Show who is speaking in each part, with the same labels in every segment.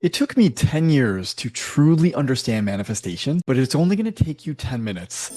Speaker 1: It took me 10 years to truly understand manifestation, but it's only going to take you 10 minutes.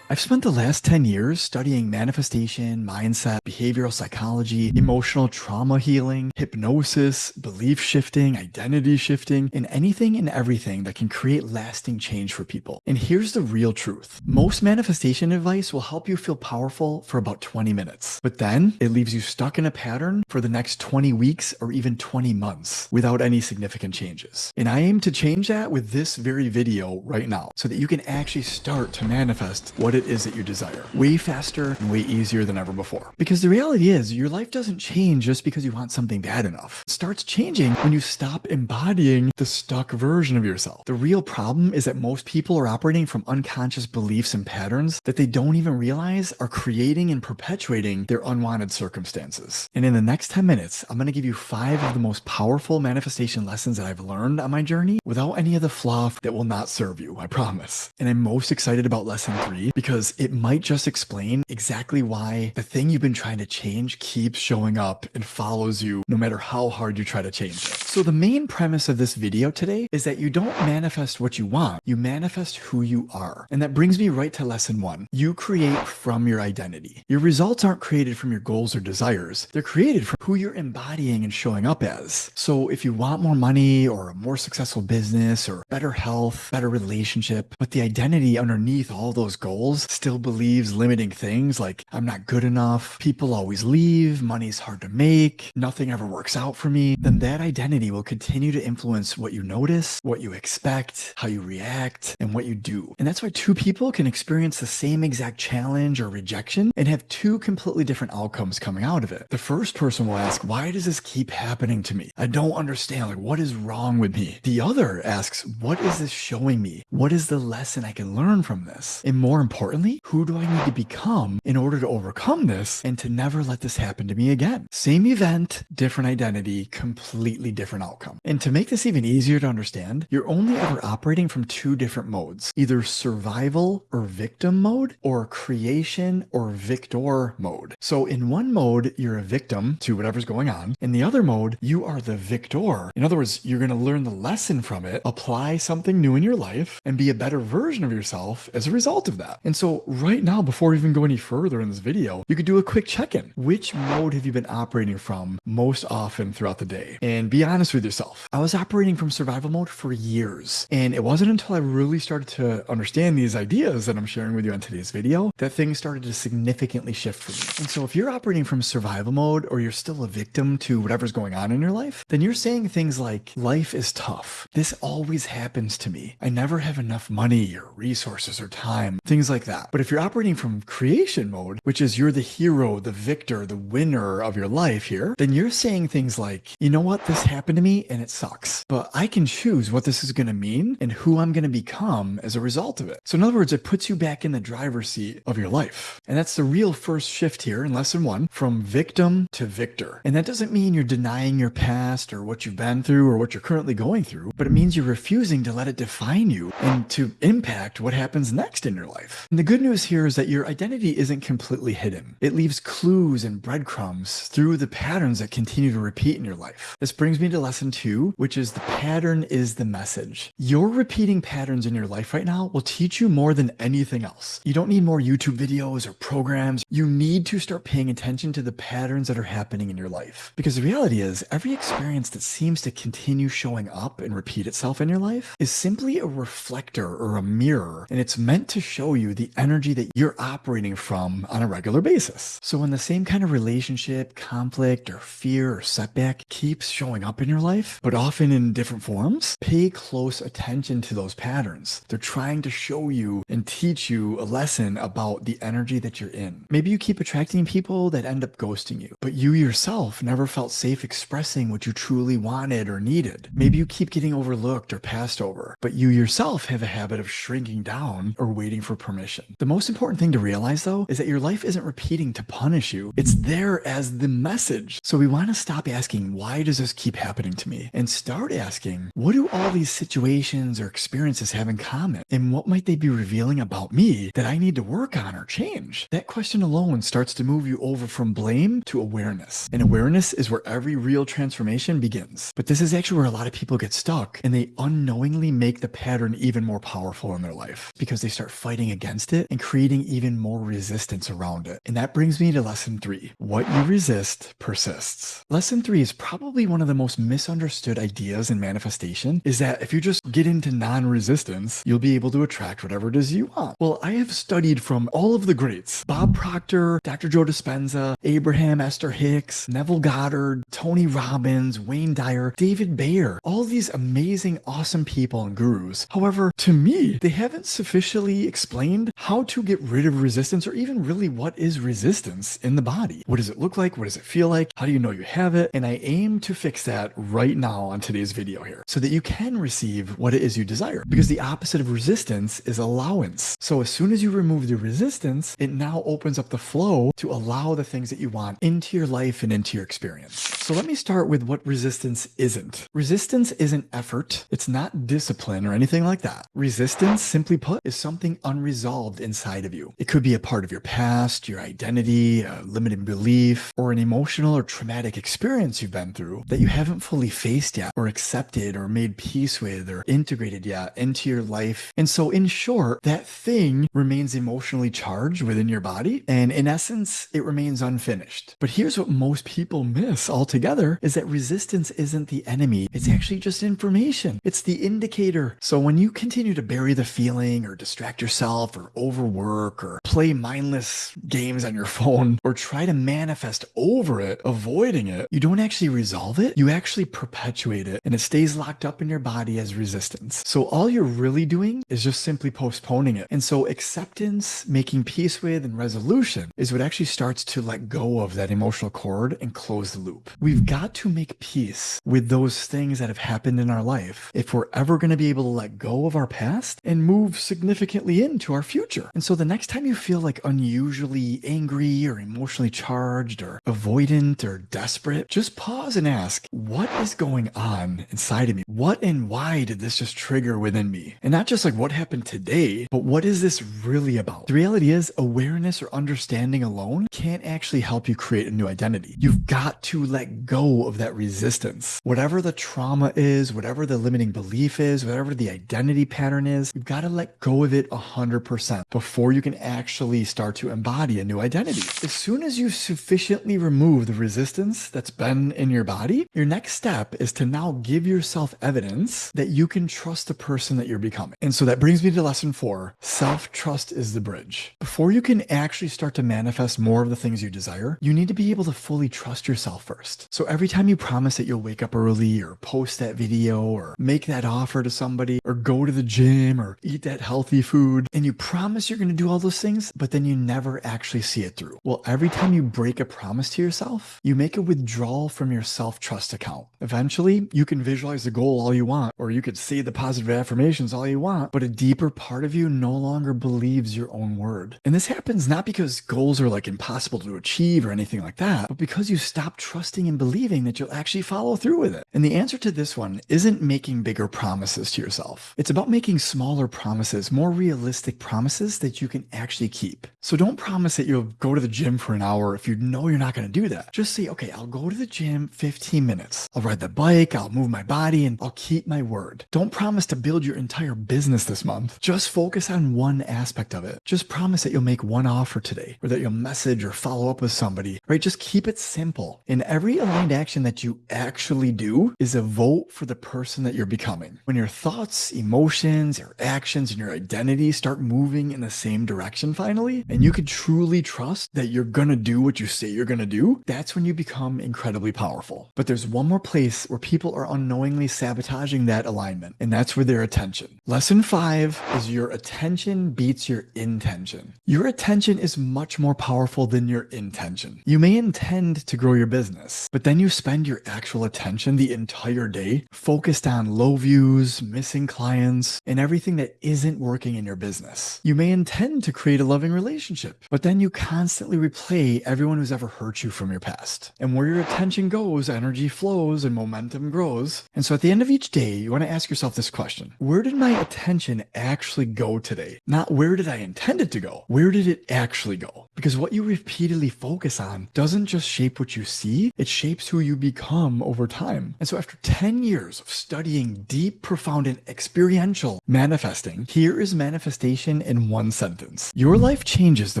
Speaker 1: I've spent the last 10 years studying manifestation, mindset, behavioral psychology, emotional trauma healing, hypnosis, belief shifting, identity shifting, and anything and everything that can create lasting change for people. And here's the real truth. Most manifestation advice will help you feel powerful for about 20 minutes, but then it leaves you stuck in a pattern for the next 20 weeks or even 20 months without any significant changes. And I aim to change that with this very video right now so that you can actually start to manifest what it is that you desire way faster and way easier than ever before. Because the reality is your life doesn't change just because you want something bad enough. It starts changing when you stop embodying the stuck version of yourself. The real problem is that most people are operating from unconscious beliefs and patterns that they don't even realize are creating and perpetuating their unwanted circumstances. And in the next 10 minutes, I'm going to give you 5 of the most powerful manifestation lessons that I've learned on my journey without any of the fluff that will not serve you, I promise. And I'm most excited about lesson 3 because it might just explain exactly why the thing you've been trying to change keeps showing up and follows you no matter how hard you try to change it. So the main premise of this video today is that you don't manifest what you want, you manifest who you are. And that brings me right to lesson 1. You create from your identity. Your results aren't created from your goals or desires. They're created from who you're embodying and showing up as. So if you want more money or a more successful business or better health, better relationship, but the identity underneath all those goals still believes limiting things like I'm not good enough, people always leave, money's hard to make, nothing ever works out for me, then that identity will continue to influence what you notice, what you expect, how you react, and what you do. And that's why 2 people can experience the same exact challenge or rejection and have 2 completely different outcomes coming out of it. The first person will ask, why does this keep happening to me? I don't understand. Like, what is wrong with me? The other asks, what is this showing me? What is the lesson I can learn from this? And more importantly, who do I need to become in order to overcome this and to never let this happen to me again? Same event, different identity, completely different outcome. And to make this even easier to understand, you're only ever operating from 2 different modes, either survival or victim mode or creation or victor mode. So in one mode, you're a victim to whatever's going on. In the other mode, you are the victor. In other words, you're going to learn the lesson from it, apply something new in your life, and be a better version of yourself as a result of that. And so right now, before we even go any further in this video, you could do a quick check-in. Which mode have you been operating from most often throughout the day? And be honest with yourself. I was operating from survival mode for years. And it wasn't until I really started to understand these ideas that I'm sharing with you on today's video that things started to significantly shift for me. And so if you're operating from survival mode or you're still a victim to whatever's going on in your life, then you're saying things like, life is tough. This always happens to me. I never have enough money or resources or time, things like that. But if you're operating from creation mode, which is you're the hero, the victor, the winner of your life here, then you're saying things like, you know what, this happened to me and it sucks, but I can choose what this is going to mean and who I'm going to become as a result of it. So in other words, it puts you back in the driver's seat of your life. And that's the real first shift here in lesson 1, from victim to victor. And that doesn't mean you're denying your past or what you've been through or what you're currently going through, but it means you're refusing to let it define you and to impact what happens next in your life. And the good news here is that your identity isn't completely hidden. It leaves clues and breadcrumbs through the patterns that continue to repeat in your life. This brings me to lesson 2, which is the pattern is the message. Your repeating patterns in your life right now will teach you more than anything else. You don't need more YouTube videos or programs. You need to start paying attention to the patterns that are happening in your life. Because the reality is, every experience that seems to continue showing up and repeat itself in your life is simply a reflector or a mirror, and it's meant to show you the energy that you're operating from on a regular basis. So when the same kind of relationship, conflict, or fear or setback keeps showing up in your life, but often in different forms, pay close attention to those patterns. They're trying to show you and teach you a lesson about the energy that you're in. Maybe you keep attracting people that end up ghosting you, but you yourself never felt safe expressing what you truly wanted or needed. Maybe you keep getting overlooked or passed over, but you yourself have a habit of shrinking down or waiting for permission. permission. The most important thing to realize, though, is that your life isn't repeating to punish you. It's there as the message. So we want to stop asking, why does this keep happening to me? And start asking, what do all these situations or experiences have in common? And what might they be revealing about me that I need to work on or change? That question alone starts to move you over from blame to awareness. And awareness is where every real transformation begins. But this is actually where a lot of people get stuck, and they unknowingly make the pattern even more powerful in their life because they start fighting against it and creating even more resistance around it. And that brings me to lesson 3. What you resist persists. Lesson 3 is probably one of the most misunderstood ideas in manifestation, is that if you just get into non-resistance, you'll be able to attract whatever it is you want. Well, I have studied from all of the greats: Bob Proctor, Dr. Joe Dispenza, Abraham Esther Hicks, Neville Goddard, Tony Robbins, Wayne Dyer, David Bayer, all these amazing, awesome people and gurus. However, to me, they haven't sufficiently explained how to get rid of resistance, or even really what is resistance in the body. What does it look like? What does it feel like? How do you know you have it? And I aim to fix that right now on today's video here so that you can receive what it is you desire. Because the opposite of resistance is allowance. So as soon as you remove the resistance, it now opens up the flow to allow the things that you want into your life and into your experience. So let me start with what resistance isn't. Resistance isn't effort. It's not discipline or anything like that. Resistance, simply put, is something unresolved inside of you. It could be a part of your past, your identity, a limiting belief, or an emotional or traumatic experience you've been through that you haven't fully faced yet, or accepted, or made peace with, or integrated yet into your life. And so in short, that thing remains emotionally charged within your body, and in essence, it remains unfinished. But here's what most people miss altogether, is that resistance isn't the enemy. It's actually just information. It's the indicator. So when you continue to bury the feeling, or distract yourself, or overwork, or play mindless games on your phone, or try to manifest over it, avoiding it, you don't actually resolve it. You actually perpetuate it, and it stays locked up in your body as resistance. So all you're really doing is just simply postponing it. And so acceptance, making peace with, and resolution is what actually starts to let go of that emotional cord and close the loop. We've got to make peace with those things that have happened in our life if we're ever going to be able to let go of our past and move significantly into our future. And so the next time you feel like unusually angry or emotionally charged or avoidant or desperate, just pause and ask, what is going on inside of me? What and why did this just trigger within me? And not just like what happened today, but what is this really about? The reality is, awareness or understanding alone can't actually help you create a new identity. You've got to let go of that resistance. Whatever the trauma is, whatever the limiting belief is, whatever the identity pattern is, you've got to let go of it 100% before you can actually start to embody a new identity. As soon as you sufficiently remove the resistance that's been in your body, your next step is to now give yourself evidence that you can trust the person that you're becoming. And so that brings me to lesson 4. Self-trust is the bridge. Before you can actually start to manifest more of the things you desire, you need to be able to fully trust yourself first. So every time you promise that you'll wake up early, or post that video, or make that offer to somebody, or go to the gym, or eat that healthy food, and you promise you're going to do all those things, but then you never actually see it through. Well, every time you break a promise to yourself, you make a withdrawal from your self-trust account. Eventually, you can visualize the goal all you want, or you could say the positive affirmations all you want, but a deeper part of you no longer believes your own word. And this happens not because goals are like impossible to achieve or anything like that, but because you stop trusting and believing that you'll actually follow through with it. And the answer to this one isn't making bigger promises to yourself. It's about making smaller promises, more realistic promises that you can actually keep. So don't promise that you'll go to the gym for an hour if you know you're not going to do that. Just say, okay, I'll go to the gym 15 minutes. I'll ride the bike, I'll move my body, and I'll keep my word. Don't promise to build your entire business this month. Just focus on one aspect of it. Just promise that you'll make one offer today, or that you'll message or follow up with somebody, right? Just keep it simple. And every aligned action that you actually do is a vote for the person that you're becoming. When your thoughts, emotions, your actions, and your identity start moving in the same direction finally, and you can truly trust that you're gonna do what you say you're gonna do, that's when you become incredibly powerful. But there's one more place where people are unknowingly sabotaging that alignment, and that's with their attention. Lesson 5 is your attention beats your intention. Your attention is much more powerful than your intention. You may intend to grow your business, but then you spend your actual attention the entire day focused on low views, missing clients, and everything that isn't working in your business. You may intend to create a loving relationship, but then you constantly replay everyone who's ever hurt you from your past. And where your attention goes, energy flows and momentum grows. And so at the end of each day, you want to ask yourself this question: where did my attention actually go today? Not where did I intend it to go? Where did it actually go? Because what you repeatedly focus on doesn't just shape what you see, it shapes who you become over time. And so after 10 years of studying deep, profound, and experiential manifesting, here is manifestation in one sentence. Your life changes the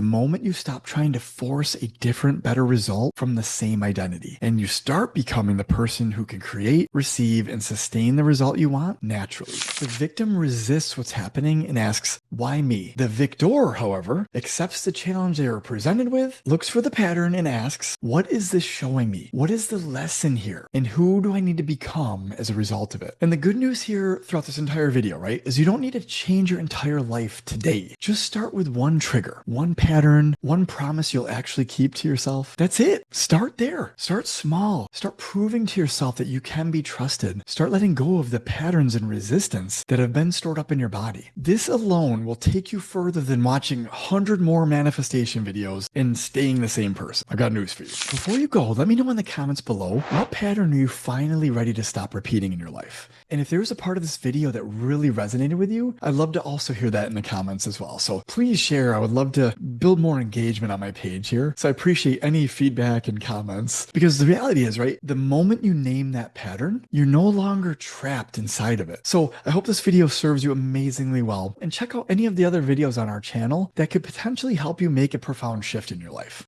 Speaker 1: moment you stop trying to force a different, better result from the same identity, and you start becoming the person who can create, receive, and sustain the result you want naturally. The victim resists what's happening and asks, why me? The victor, however, accepts the challenge they are presented with, looks for the pattern, and asks, what is this showing me? What is the lesson here? And who do I need to become as a result of it? And the good news here throughout this entire video, right, is you don't need to change your entire life today. Just start with one trigger, one pattern, one promise you'll actually keep to yourself. That's it. Start there. Start small. Start proving to yourself that you can be trusted. Start letting go of the patterns and resistance that have been stored up in your body. This alone will take you further than watching 100 more manifestation videos and staying the same person. I've got news for you. Before you go, let me know in the comments below, what pattern are you finally ready to stop repeating in your life? And if there's a part of this video that really resonated with you, I'd love to also hear that in the comments as well. So please share. I would love to build more engagement on my page here. So I appreciate any feedback and comments, because the reality is, right, the moment you name that pattern, you're no longer trapped inside of it. So I hope this video serves you amazingly well, and check out any of the other videos on our channel that could potentially help you make a profound shift in your life.